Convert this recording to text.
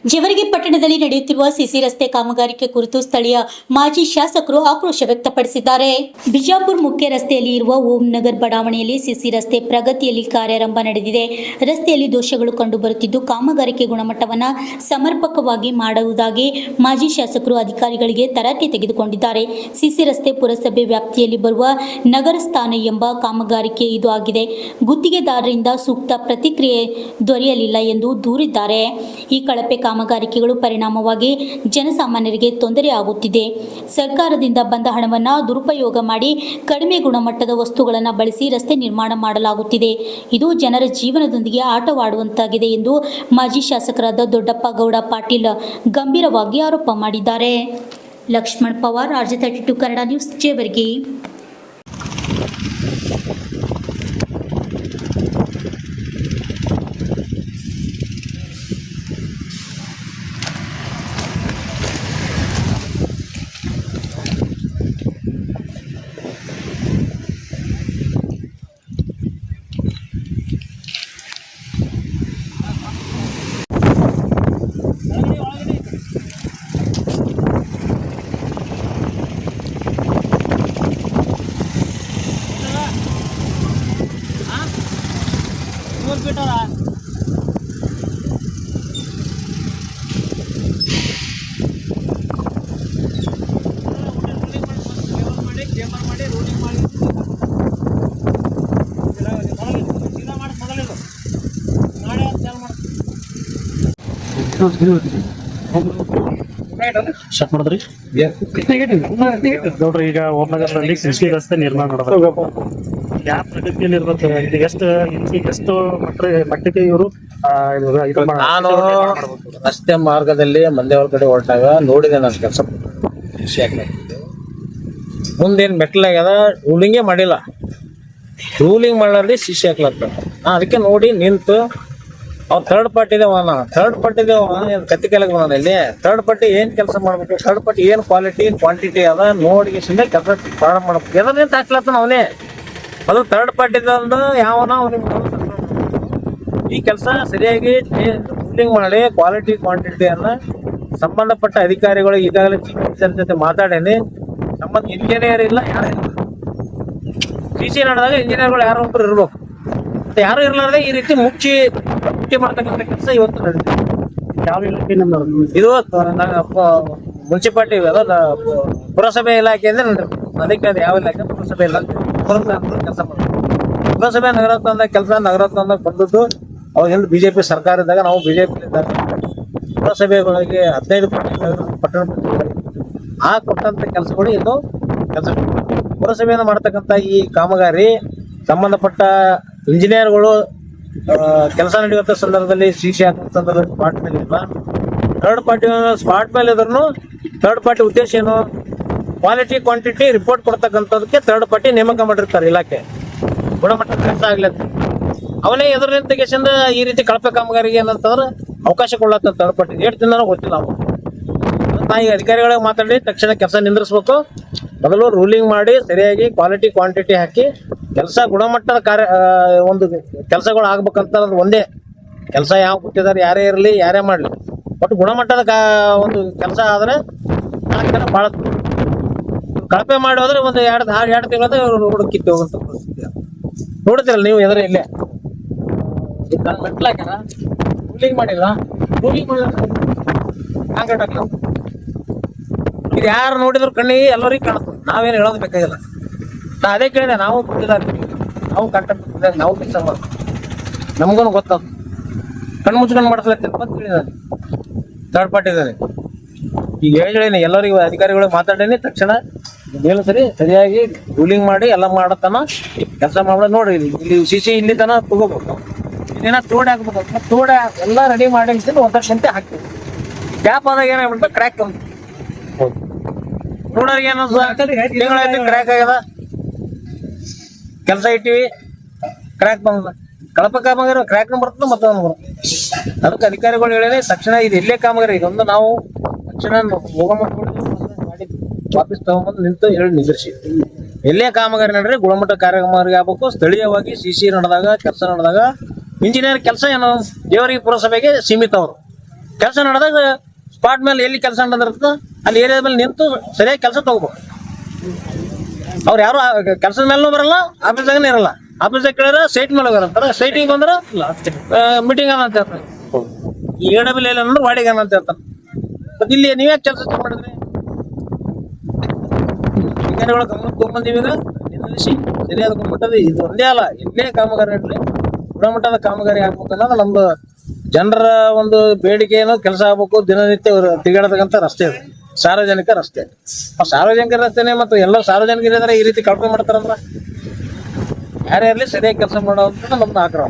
ಜೇವರ್ಗಿ ಪಟ್ಟಣದಲ್ಲಿ ನಡೆಯುತ್ತಿರುವ ಸಿಸಿ ರಸ್ತೆ ಕಾಮಗಾರಿಕೆ ಕುರಿತು ಸ್ಥಳೀಯ ಮಾಜಿ ಶಾಸಕರು ಆಕ್ರೋಶ ವ್ಯಕ್ತಪಡಿಸಿದ್ದಾರೆ. ಬಿಜಾಪುರ ಮುಖ್ಯ ರಸ್ತೆಯಲ್ಲಿ ಇರುವ ಓಂ ನಗರ್ ಬಡಾವಣೆಯಲ್ಲಿ ಸಿಸಿ ರಸ್ತೆ ಪ್ರಗತಿಯಲ್ಲಿ ಕಾರ್ಯಾರಂಭ ನಡೆದಿದೆ. ರಸ್ತೆಯಲ್ಲಿ ದೋಷಗಳು ಕಂಡುಬರುತ್ತಿದ್ದು ಕಾಮಗಾರಿಕೆ ಗುಣಮಟ್ಟವನ್ನು ಸಮರ್ಪಕವಾಗಿ ಮಾಡುವುದಾಗಿ ಮಾಜಿ ಶಾಸಕರು ಅಧಿಕಾರಿಗಳಿಗೆ ತರಾಟೆ ತೆಗೆದುಕೊಂಡಿದ್ದಾರೆ. ಸಿಸಿ ರಸ್ತೆ ಪುರಸಭೆ ವ್ಯಾಪ್ತಿಯಲ್ಲಿ ಬರುವ ನಗರ ಸ್ಥಾನ ಎಂಬ ಕಾಮಗಾರಿಕೆ ಇದು ಆಗಿದೆ. ಗುತ್ತಿಗೆದಾರರಿಂದ ಸೂಕ್ತ ಪ್ರತಿಕ್ರಿಯೆ ದೊರೆಯಲಿಲ್ಲ ಎಂದು ದೂರಿದ್ದಾರೆ. ಈ ಕಳಪೆ ಕಾಮಗಾರಿಕೆಗಳು ಪರಿಣಾಮವಾಗಿ ಜನಸಾಮಾನ್ಯರಿಗೆ ತೊಂದರೆ ಆಗುತ್ತಿದೆ. ಸರ್ಕಾರದಿಂದ ಬಂದ ಹಣವನ್ನು ದುರುಪಯೋಗ ಮಾಡಿ ಕಡಿಮೆ ಗುಣಮಟ್ಟದ ವಸ್ತುಗಳನ್ನು ಬಳಸಿ ರಸ್ತೆ ನಿರ್ಮಾಣ ಮಾಡಲಾಗುತ್ತಿದೆ. ಇದು ಜನರ ಜೀವನದೊಂದಿಗೆ ಆಟವಾಡುವಂತಾಗಿದೆ ಎಂದು ಮಾಜಿ ಶಾಸಕರಾದ ದೊಡ್ಡಪ್ಪ ಗೌಡ ಪಾಟೀಲ್ ಗಂಭೀರವಾಗಿ ಆರೋಪ ಮಾಡಿದ್ದಾರೆ. Laxman Pawar, RJ32 Kannada news, Jevargi. Start ಮಾಡಿದ್ರಿ ನೋಡ್ರಿ. ಈಗ ಓಮ್ನಗರದಲ್ಲಿ ಸಿಸಿ ರಸ್ತೆ ನಿರ್ಮಾಣ ಮಾಡೋದು ಯಾವ ಪ್ರಗತಿಯಲ್ಲಿ ಇರ್ಬೇಕು, ಇದು ಎಷ್ಟು ಮಟ್ಟಕ್ಕೆ ಇವರು ನಾನು ರಸ್ತೆ ಮಾರ್ಗದಲ್ಲಿ ಮಂದೆ ಹೊರಗಡೆ ಹೊರಟಾಗ ನೋಡಿದೆ. ನನ್ನ ಕೆಲಸ ಮುಂದೇನು ಮೆಟ್ಲಾಗ್ಯದ, ರೂಲಿಂಗೇ ಮಾಡಿಲ್ಲ. ರೂಲಿಂಗ್ ಮಾಡಲಾರ್ದೆ ಶಿಶಿ ಹಾಕ್ಲತ್ತ. ಅದಕ್ಕೆ ನೋಡಿ ನಿಂತು ಅವ್ನು ಥರ್ಡ್ ಪಾರ್ಟಿ ಕತ್ತಿ ಕೆಳಗೆ ಬಂದ. ಇಲ್ಲಿ ಥರ್ಡ್ ಪಾರ್ಟಿ ಏನ್ ಕೆಲಸ ಮಾಡ್ಬೇಕು, ಥರ್ಡ್ ಪಾರ್ಟಿ ಏನ್ ಕ್ವಾಲಿಟಿ ಕ್ವಾಂಟಿಟಿ ಅದ ನೋಡಿ ಕೆಲಸ ಪ್ರಾರಂಭ ಮಾಡ್ಬೇಕು. ಎದನ್ನ ಹಾಕ್ಲತ್ತಾನ ಅವನೇ. ಅದು ಥರ್ಡ್ ಪಾರ್ಟಿದಂದು ಯಾವನ ಅವನಿಗೆ ಈ ಕೆಲಸ ಸರಿಯಾಗಿ ರೂಲಿಂಗ್ ಮಾಡಿ ಕ್ವಾಲಿಟಿ ಕ್ವಾಂಟಿಟಿಯನ್ನ ಸಂಬಂಧಪಟ್ಟ ಅಧಿಕಾರಿಗಳು ಈಗಾಗಲೇ ಚೀಫ್ ಆಫೀಸರ್ ಜೊತೆ ಮಾತಾಡೇನಿ. ಸಂಬಂಧ ಇಂಜಿನಿಯರ್ ಇಲ್ಲ, ಯಾರಿಲ್ಲ. ಸಿಸಿ ನಡೆದಾಗ ಇಂಜಿನಿಯರ್ಗಳು ಯಾರೋ ಒಬ್ರು ಇರ್ಬೇಕು. ಯಾರು ಇರ್ಲಾರ್ದೆ ಈ ರೀತಿ ಮುಚ್ಚಿ ಮಾಡ್ತಕ್ಕಂಥ ಕೆಲಸ ಇವತ್ತು ನಡೆದಿದೆ. ಯಾವ ಇಲಾಖೆ ಇದು ಮುನ್ಸಿಪಾಲಿಟಿ ಪುರಸಭೆ ಇಲಾಖೆಯಿಂದ ನಡೆದಿದೆ. ಅದಕ್ಕೆ ಅದು ಯಾವ ಇಲಾಖೆ? ಪುರಸಭೆ ಇಲಾಖೆ ಕೆಲಸ ಮಾಡ್ತೀವಿ. ಪುರಸಭೆ ನಗರೋತ್ಥಾನದ ಕೆಲಸ ನಗರೋತ್ಥಾನದಾಗ ಬಂದದ್ದು ಅವಾಗ ಬಿಜೆಪಿ ಸರ್ಕಾರ ಇದ್ದಾಗ, ನಾವು ಬಿಜೆಪಿ ಇದ್ದಾಗ ಪುರಸಭೆಗಳಿಗೆ 15 ಪಟ್ಟಣ ಆ ಕೊಟ್ಟಂತ ಕೆಲಸಗಳು ಇದು ಕೆಲಸ. ಪುರಸಭೆಯನ್ನು ಮಾಡ್ತಕ್ಕಂಥ ಈ ಕಾಮಗಾರಿ ಸಂಬಂಧಪಟ್ಟ ಇಂಜಿನಿಯರ್ಗಳು ಕೆಲಸ ನಡೆಯುವಂತ ಸಂದರ್ಭದಲ್ಲಿ ಸಿಸಿ ಹಾಕುವ ಸಂದರ್ಭದಲ್ಲಿ ಸ್ಪಾಟ್ ಮೇಲೆ ಇಲ್ಲ. ಥರ್ಡ್ ಪಾರ್ಟಿ ಸ್ಪಾಟ್ ಮೇಲೆ ಇದ್ರೂ ಥರ್ಡ್ ಪಾರ್ಟಿ ಉದ್ದೇಶ ಏನು? ಕ್ವಾಲಿಟಿ ಕ್ವಾಂಟಿಟಿ ರಿಪೋರ್ಟ್ ಕೊಡ್ತಕ್ಕಂಥದಕ್ಕೆ ಥರ್ಡ್ ಪಾರ್ಟಿ ನೇಮಕ ಮಾಡಿರ್ತಾರೆ ಇಲಾಖೆ. ಗುಣಮಟ್ಟದ ಕೆಲಸ ಆಗ್ಲತ್ತ ಅವನೇ ಎದುರು ನಿಂತ ಈ ರೀತಿ ಕಳಪೆ ಕಾಮಗಾರಿಗೆ ಏನಂತಂದ್ರೆ ಅವಕಾಶ ಕೊಡ್ಲತ್ತ ಥರ್ಡ್ ಪಾರ್ಟಿ. ಎಷ್ಟು ದಿನ ಗೊತ್ತಿಲ್ಲ. ನಾವು ಈಗ ಅಧಿಕಾರಿಗಳಿಗೆ ಮಾತಾಡಿ ತಕ್ಷಣ ಕೆಲಸ ನಿಂದ್ರಿಸ್ಬೇಕು. ಮೊದಲು ರೂಲಿಂಗ್ ಮಾಡಿ ಸರಿಯಾಗಿ ಕ್ವಾಲಿಟಿ ಕ್ವಾಂಟಿಟಿ ಹಾಕಿ ಕೆಲಸ ಗುಣಮಟ್ಟದ ಒಂದು ಕೆಲಸಗಳು ಆಗ್ಬೇಕಂತ ಒಂದೇ ಕೆಲಸ. ಯಾವ ಕೊಟ್ಟಿದ್ದಾರೆ, ಯಾರೇ ಇರಲಿ, ಯಾರೇ ಮಾಡಲಿ, ಒಟ್ಟು ಗುಣಮಟ್ಟದ ಒಂದು ಕೆಲಸ ಆದ್ರೆ ಭಾಳ ಕಳಪೆ ಮಾಡಿ ಹೋದ್ರೆ ಒಂದು 2 ತಿಂಗಳ ರೋಡ್ ಕಿತ್ತು ಹೋಗುವಂತ ಪರಿಸ್ಥಿತಿ ನೋಡ್ತೀರಲ್ಲ ನೀವು. ಎದುರು ಇಲ್ಲೇ ಮೆಟ್ಲಾಕ್ಯಾರ, ರೂಲಿಂಗ್ ಮಾಡಿಲ್ಲ. ರೂಲಿಂಗ್ ಮಾಡಿಲ್ಲ, ಕಾಂಕ್ರೀಟ್ ಹಾಕಲ್ಲ. ಇದು ಯಾರು ನೋಡಿದ್ರು ಕಣ್ಣಿಗೆ ಎಲ್ಲರಿಗೂ ಕಾಣುತ್ತೆ. ನಾವೇನು ಹೇಳೋದು ಬೇಕಾಗಿಲ್ಲ. ನಾ ಅದೇ ಕೇಳಿದೆ. ನಾವು ಕೊಟ್ಟಿದ್ದಾರೆ, ನಾವು ಕಾಂಟ್ರಾಕ್ಟ್, ನಾವು ಕೆಲಸ ಮಾಡ್ತೀವಿ, ನಮ್ಗೂ ಗೊತ್ತದ. ಕಣ್ಣು ಮುಚ್ಕೊಂಡು ಮಾಡಿಸ್ಲತ್ತೀನಿ ಅಂತ ಕೇಳಿದಾನೆ. ಥರ್ಡ್ ಪಾರ್ಟಿ ಇದ್ದಾನೆ. ಈಗ ಹೇಳೇನಿ ಎಲ್ಲರಿಗೂ ಅಧಿಕಾರಿಗಳಿಗೆ ಮಾತಾಡೇನಿ. ತಕ್ಷಣ ಏನು ಸರಿಯಾಗಿ ರೂಲಿಂಗ್ ಮಾಡಿ ಎಲ್ಲ ಮಾಡತನ ಕೆಲಸ ಮಾಡ್ಬೋದು. ನೋಡಿ ಇಲ್ಲಿ ಸಿಸಿ ಇಲ್ಲಿ ತನ ತಗೋಬೇಕು. ಇನ್ನೇನ ತೋಡೆ ಹಾಕ್ಬೇಕು. ತೋಡೆ ಎಲ್ಲ ರೆಡಿ ಮಾಡಿ ಒಂದಷ್ಟು ಹಾಕ್ತೀವಿ. ಗ್ಯಾಪ್ ಆದಾಗ ಏನಾಗ್ಬಿಡ್ಬೇಕು, ಕ್ರ್ಯಾಕ್ ನೋಡೋರಿಗೆ ಏನೋ ತಿಂಗಳಾಯ್ತು ಕ್ರ್ಯಾಕ್ ಆಗ್ಯದ, ಕೆಲಸ ಇಟ್ಟಿವಿ, ಕ್ರ್ಯಾಕ್ ಬಂದ. ಕಳಪೆ ಕಾಮಗಾರಿ ಕ್ರ್ಯಾಕ್ ಬರ್ತದೆ ಮತ್ತೆ ಅದಕ್ಕೆ ಅಧಿಕಾರಿಗಳು ಹೇಳಿ ತಕ್ಷಣ ಇದು ಎಲ್ಲೇ ಕಾಮಗಾರಿ ಇದೊಂದು ನಾವು ತಕ್ಷಣ ಹೋಗ ಮಾಡಿ ವಾಪಸ್ ತಗೊಂಡ್ಬಂದು ನಿಂತು ಹೇಳಿ ನಿಂದಿರ್ಸಿ. ಎಲ್ಲೇ ಕಾಮಗಾರಿ ನಡೆದ್ರೆ ಗುಣಮಟ್ಟ ಕಾಮಗಾರಿ ಆಗ್ಬೇಕು. ಸ್ಥಳೀಯವಾಗಿ ಸಿಸಿ ನಡೆದಾಗ ಕೆಲಸ ನಡೆದಾಗ ಇಂಜಿನಿಯರ್ ಕೆಲಸ ಏನು ದೇವರಿಗೆ ಪುರಸಭೆಗೆ ಸೀಮಿತ. ಅವರು ಕೆಲಸ ನಡೆದಾಗ ಸ್ಪಾಟ್ ಮೇಲೆ ಎಲ್ಲಿ ಕೆಲಸ ನಡೆದಿರುತ್ತೋ ಅಲ್ಲಿ ಏರಿಯಾದ ಮೇಲೆ ನಿಂತು ಸರಿಯಾಗಿ ಕೆಲಸ ತಗೋಬೇಕು. ಅವ್ರು ಯಾರು ಕೆಲಸದ ಮೇಲೂ ಬರಲ್ಲ, ಆಫೀಸ್ದಾಗನೇ ಇರಲ್ಲ. ಆಫೀಸ್ದಾಗ ಕೇಳಿದ್ರೆ ಸೈಟ್ ಮೇಲೆ ಹೋಗಿರ್ತಾರೆ, ಸೈಟಿಗೆ ಬಂದ್ರೆ ಮೀಟಿಂಗ್ ಅಂತ ಹೇಳ್ತಾರೆ. ಈ AW ಇಲ್ಲ ಅಂದ್ರೆ ವಾಡಿಗೆ ಅಂತ ಹೇಳ್ತಾರೆ. ಮತ್ತೆ ಇಲ್ಲಿ ನೀವ್ಯಾಕೆ ಕೆಲಸ ಮಾಡಿದ್ರಿ? ಅಧಿಕಾರಿಗಳ ಗಮನ ತಗೊಂಬಂದಿವೀಗ ನಿಲ್ಲಿಸಿ ಸರಿಯಾದ ಗುಣಮಟ್ಟದ ಇದು ಒಂದೇ ಅಲ್ಲ, ಇಲ್ಲೇ ಕಾಮಗಾರಿ ಇರಲಿ, ಗುಣಮಟ್ಟದ ಕಾಮಗಾರಿ ಆಗ್ಬೇಕು ಅನ್ನೋದು ನಮ್ದು ಜನರ ಒಂದು ಬೇಡಿಕೆ ಏನೋ. ಕೆಲಸ ಆಗ್ಬೇಕು, ದಿನನಿತ್ಯ ತಿರುಗಾಡತಕ್ಕಂಥ ರಸ್ತೆ ಇದೆ, ಸಾರ್ವಜನಿಕ ರಸ್ತೆ. ಆ ಸಾರ್ವಜನಿಕ ರಸ್ತೆನೆ ಮತ್ತು ಎಲ್ಲ ಸಾರ್ವಜನಿಕರಿದ್ದಾರೆ ಈ ರೀತಿ ಕಳ್ಕೊಂಡು ಮಾಡ್ತಾರಂದ್ರ ಯಾರೇ ಇರಲಿ ಸರಿಯಾಗಿ ಕೆಲಸ ಮಾಡೋ ಅಂತ ನಮ್ದು ಆಗ್ರಹ.